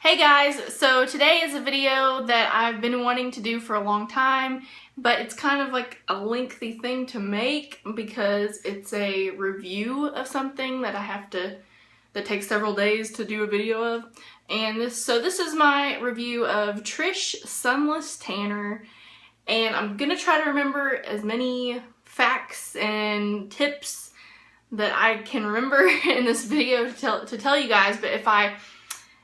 Hey guys, so today is a video that I've been wanting to do for a long time, but it's kind of like a lengthy thing to make because it's a review of something that takes several days to do a video of. And this is my review of Trish Sunless Tanner, and I'm gonna try to remember as many facts and tips that I can remember in this video to tell you guys, but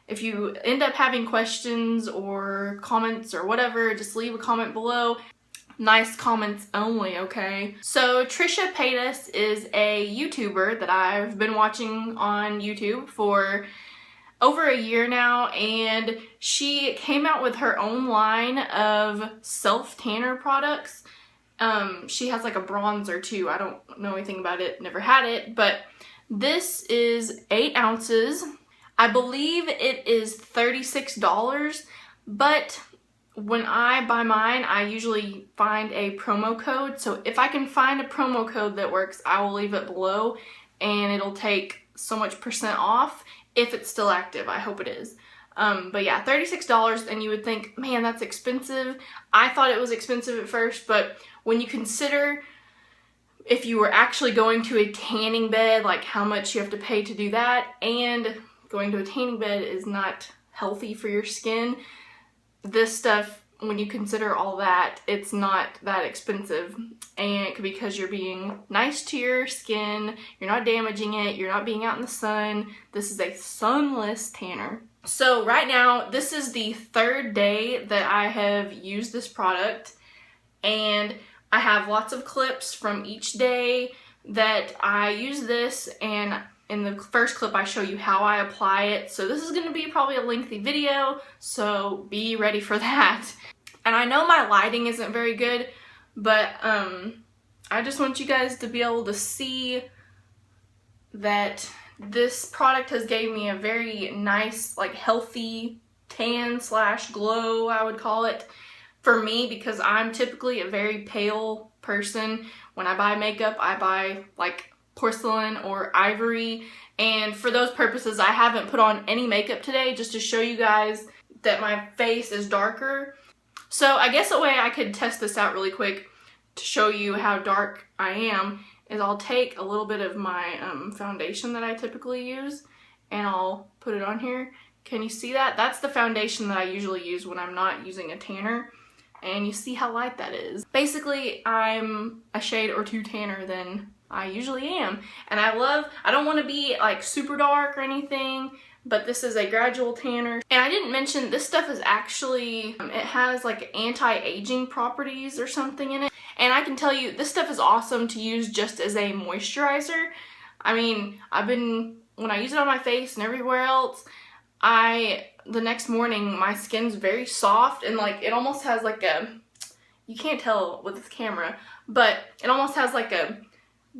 if you end up having questions or comments or whatever, just leave a comment below. Nice comments only, okay? So Trisha Paytas is a YouTuber that I've been watching on YouTube for over a year now, and she came out with her own line of self-tanner products. She has like a bronzer too. I don't know anything about it, never had it, but this is 8 ounces. I believe it is $36, but when I buy mine, I usually find a promo code. So if I can find a promo code that works, I will leave it below, and it'll take so much % off if it's still active. I hope it is. But yeah, $36, and you would think, man, that's expensive. I thought it was expensive at first, but when you consider if you were actually going to a tanning bed, like how much you have to pay to do that, and going to a tanning bed is not healthy for your skin. This stuff, when you consider all that, it's not that expensive, and because you're being nice to your skin, you're not damaging it, you're not being out in the sun. This is a sunless tanner. So right now, this is the 3rd day that I have used this product, and I have lots of clips from each day that I use this, and in the first clip I show you how I apply it. So this is going to be probably a lengthy video, so be ready for that. And I know my lighting isn't very good, but I just want you guys to be able to see that this product has gave me a very nice, like, healthy tan / glow, I would call it, for me, because I'm typically a very pale person. When I buy makeup, I buy like porcelain or ivory, and for those purposes I haven't put on any makeup today, just to show you guys that my face is darker. So I guess a way I could test this out really quick to show you how dark I am is I'll take a little bit of my foundation that I typically use, and I'll put it on here. Can you see that? That's the foundation that I usually use when I'm not using a tanner, and you see how light that is. Basically, I'm a shade or 2 tanner than I usually am, and I don't want to be like super dark or anything, but this is a gradual tanner. And I didn't mention, this stuff is actually, it has like anti-aging properties or something in it, and I can tell you this stuff is awesome to use just as a moisturizer. I mean, when I use it on my face and everywhere else, the next morning my skin's very soft, and like it almost has like you can't tell with this camera, but it almost has like a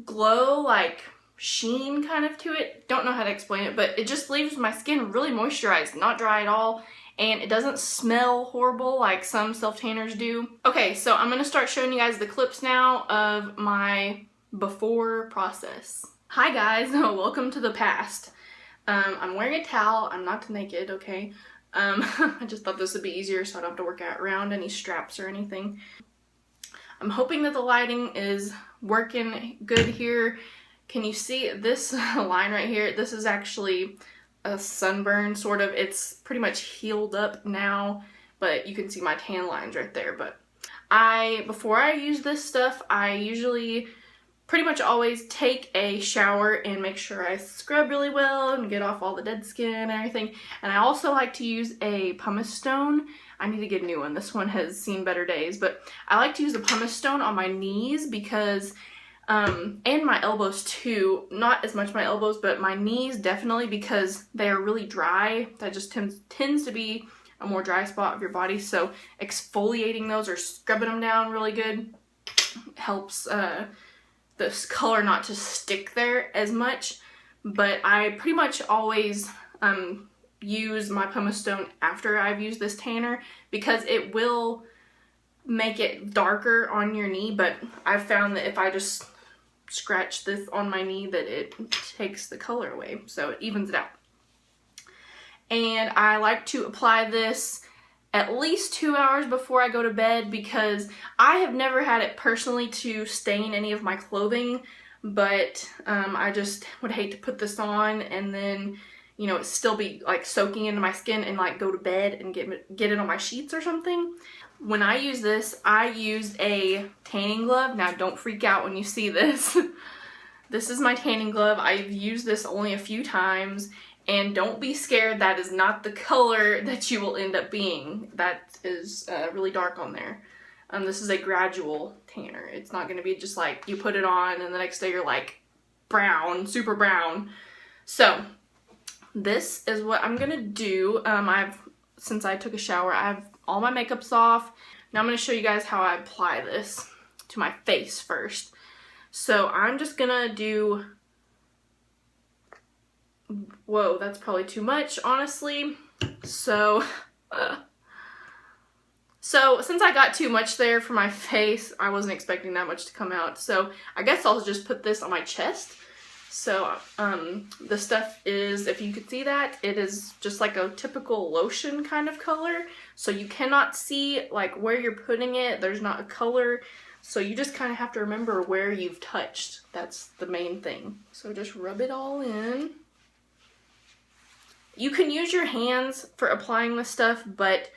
glow, like sheen kind of to it. Don't know how to explain it, but it just leaves my skin really moisturized, not dry at all, and it doesn't smell horrible like some self-tanners do. Okay, so I'm gonna start showing you guys the clips now of my before process. Hi guys, welcome to the past. I'm wearing a towel. I'm not naked, okay? I just thought this would be easier so I don't have to work around any straps or anything. I'm hoping that the lighting is working good here. Can you see this line right here? This is actually a sunburn, sort of. It's pretty much healed up now, but you can see my tan lines right there. But before I use this stuff, I usually pretty much always take a shower and make sure I scrub really well and get off all the dead skin and everything. And I also like to use a pumice stone. I need to get a new one. This one has seen better days, but I like to use a pumice stone on my knees because, and my elbows too. Not as much my elbows, but my knees definitely, because they are really dry. That just tends to be a more dry spot of your body. So exfoliating those or scrubbing them down really good helps this color not to stick there as much. But I pretty much always use my pumice stone after I've used this tanner, because it will make it darker on your knee, but I've found that if I just scratch this on my knee that it takes the color away, so it evens it out. and I like to apply this at least 2 hours before I go to bed because I have never had it personally to stain any of my clothing, but I just would hate to put this on and then, you know, it still be like soaking into my skin and like go to bed and get it on my sheets or something. When I use this, I use a tanning glove. Now don't freak out when you see this. This is my tanning glove. I've used this only a few times, and don't be scared, that is not the color that you will end up being. That is really dark on there. This is a gradual tanner. It's not going to be just like you put it on and the next day you're like brown, super brown. So this is what I'm going to do. Since I took a shower, I have all my makeup's off. Now I'm going to show you guys how I apply this to my face first. So I'm just going to do... Whoa, that's probably too much, honestly. So since I got too much there for my face, I wasn't expecting that much to come out. So I guess I'll just put this on my chest. So the stuff is, if you could see that, it is just like a typical lotion kind of color. So you cannot see like where you're putting it. There's not a color. So you just kind of have to remember where you've touched. That's the main thing. So just rub it all in. You can use your hands for applying this stuff, but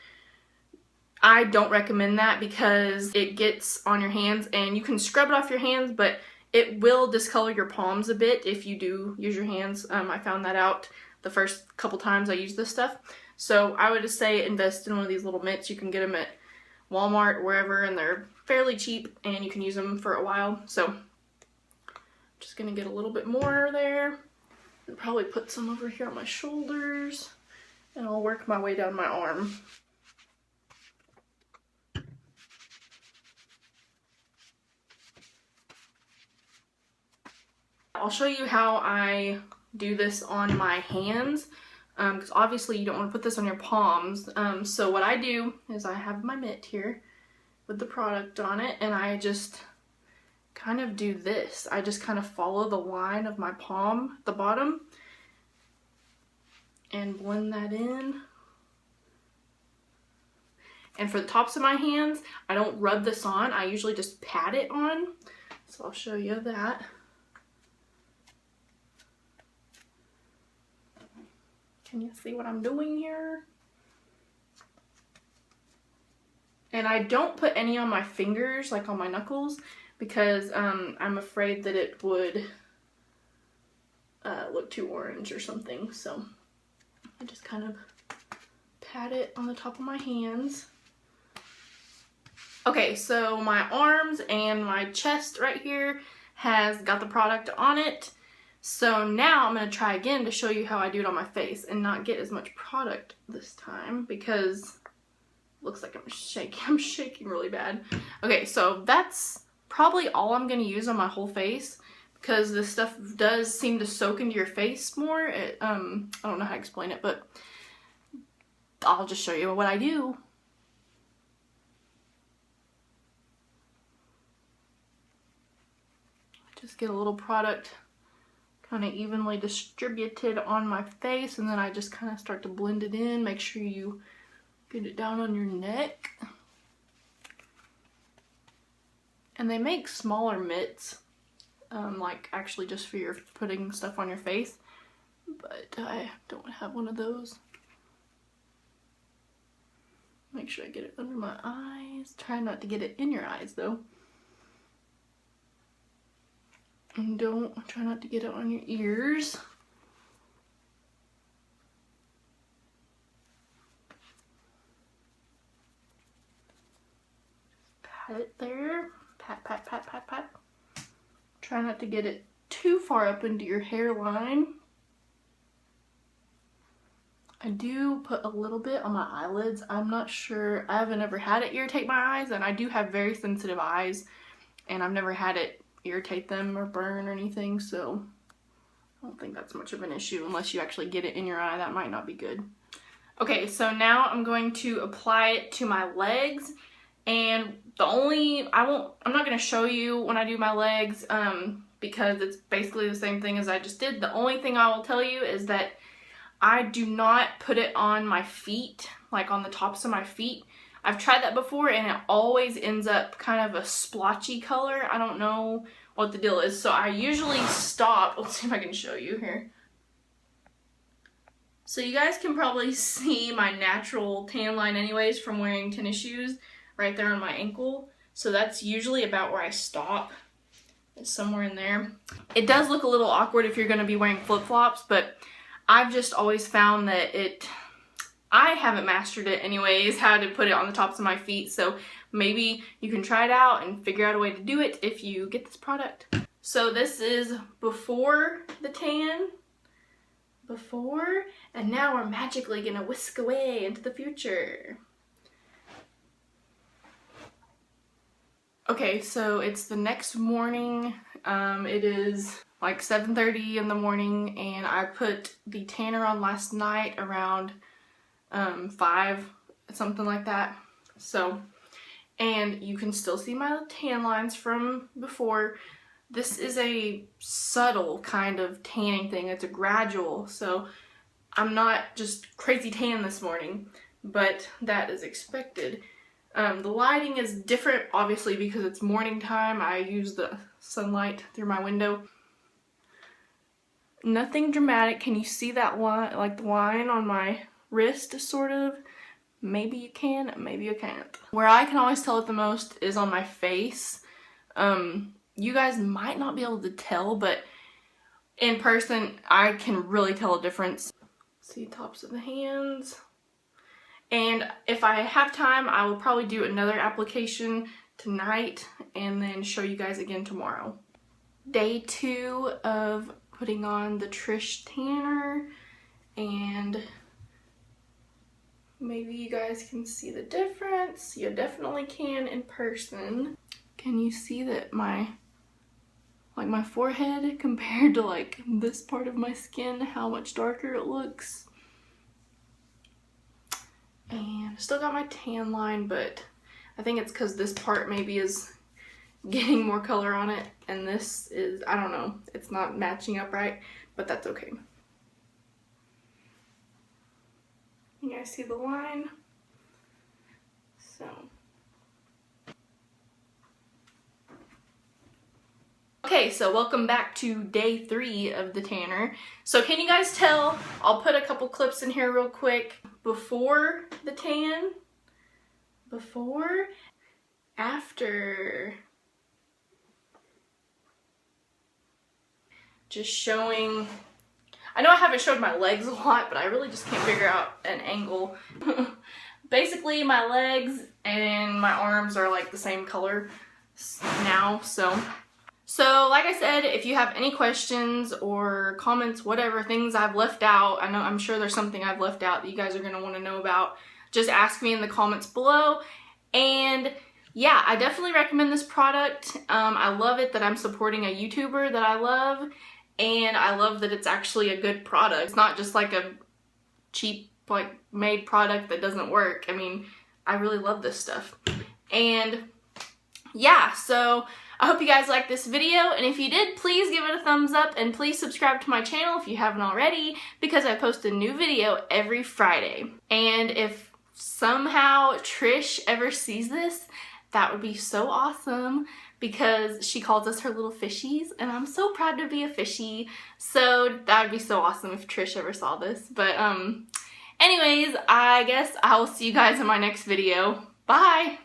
I don't recommend that because it gets on your hands, and you can scrub it off your hands, but it will discolor your palms a bit if you do use your hands. I found that out the first couple times I used this stuff. So I would just say invest in one of these little mitts. You can get them at Walmart or wherever, and they're fairly cheap, and you can use them for a while. So I'm just going to get a little bit more there. And probably put some over here on my shoulders, and I'll work my way down my arm. I'll show you how I do this on my hands, because obviously you don't want to put this on your palms. So what I do is I have my mitt here with the product on it, and I just kind of do this. I just kind of follow the line of my palm, the bottom, and blend that in. And for the tops of my hands, I don't rub this on. I usually just pat it on. So I'll show you that. Can you see what I'm doing here? And I don't put any on my fingers, like on my knuckles, because I'm afraid that it would look too orange or something. So I just kind of pat it on the top of my hands. Okay, so my arms and my chest right here has got the product on it. So now I'm going to try again to show you how I do it on my face and not get as much product this time because it looks like I'm shaking really bad. Okay, so that's probably all I'm going to use on my whole face because this stuff does seem to soak into your face more. I don't know how to explain it, but I'll just show you what I do. Just get a little product kind of evenly distributed on my face, and then I just kind of start to blend it in. Make sure you get it down on your neck. And they make smaller mitts, like actually just for your putting stuff on your face, but I don't have one of those. Make sure I get it under my eyes. Try not to get it in your eyes though. And try not to get it on your ears. Pat it there. Pat, pat, pat, pat, pat. Try not to get it too far up into your hairline. I do put a little bit on my eyelids. I'm not sure. I haven't ever had it irritate my eyes, and I do have very sensitive eyes, and I've never had it irritate them or burn or anything, so I don't think that's much of an issue unless you actually get it in your eye. That might not be good. Okay, so now I'm going to apply it to my legs, and I'm not going to show you when I do my legs because it's basically the same thing as I just did. The only thing I will tell you is that I do not put it on my feet, like on the tops of my feet. I've tried that before and it always ends up kind of a splotchy color. I don't know what the deal is. So I usually stop. Let's see if I can show you here. So you guys can probably see my natural tan line anyways from wearing tennis shoes right there on my ankle. So that's usually about where I stop. It's somewhere in there. It does look a little awkward if you're going to be wearing flip-flops, but I've just always found that I haven't mastered it anyways, how to put it on the tops of my feet. So maybe you can try it out and figure out a way to do it if you get this product. So this is before the tan. Before, and now we're magically gonna whisk away into the future. Okay, so it's the next morning. It is like 7:30 in the morning, and I put the tanner on last night around 5, something like that. So, and you can still see my tan lines from before. This is a subtle kind of tanning thing. It's a gradual, so I'm not just crazy tan this morning, but that is expected. The lighting is different, obviously, because it's morning time. I use the sunlight through my window. Nothing dramatic. Can you see that line, like the line on my wrist, sort of? Maybe you can, maybe you can't. Where I can always tell it the most is on my face. You guys might not be able to tell, but in person, I can really tell a difference. See tops of the hands. And if I have time, I will probably do another application tonight and then show you guys again tomorrow. Day 2 of putting on the Trish Tanner, and maybe you guys can see the difference. You definitely can in person. Can you see that my forehead compared to like this part of my skin, how much darker it looks? And I still got my tan line, but I think it's because this part maybe is getting more color on it, and this is, I don't know, it's not matching up right, but that's okay. You guys see the line? So. Okay, so welcome back to day 3 of the tanner. So can you guys tell? I'll put a couple clips in here real quick. Before the tan, before, after. Just showing, I know I haven't showed my legs a lot, but I really just can't figure out an angle. Basically, my legs and my arms are like the same color now, so like I said, if you have any questions or comments, whatever, things I've left out, I'm sure there's something I've left out that you guys are going to want to know about, just ask me in the comments below. And yeah, I definitely recommend this product. I love it that I'm supporting a YouTuber that I love, and I love that it's actually a good product. It's not just like a cheap, like, made product that doesn't work. I mean, I really love this stuff. And yeah, so I hope you guys liked this video, and if you did, please give it a thumbs up, and please subscribe to my channel if you haven't already, because I post a new video every Friday. And if somehow Trish ever sees this, that would be so awesome, because she calls us her little fishies, and I'm so proud to be a fishy. So that would be so awesome if Trish ever saw this. But anyways, I guess I will see you guys in my next video. Bye!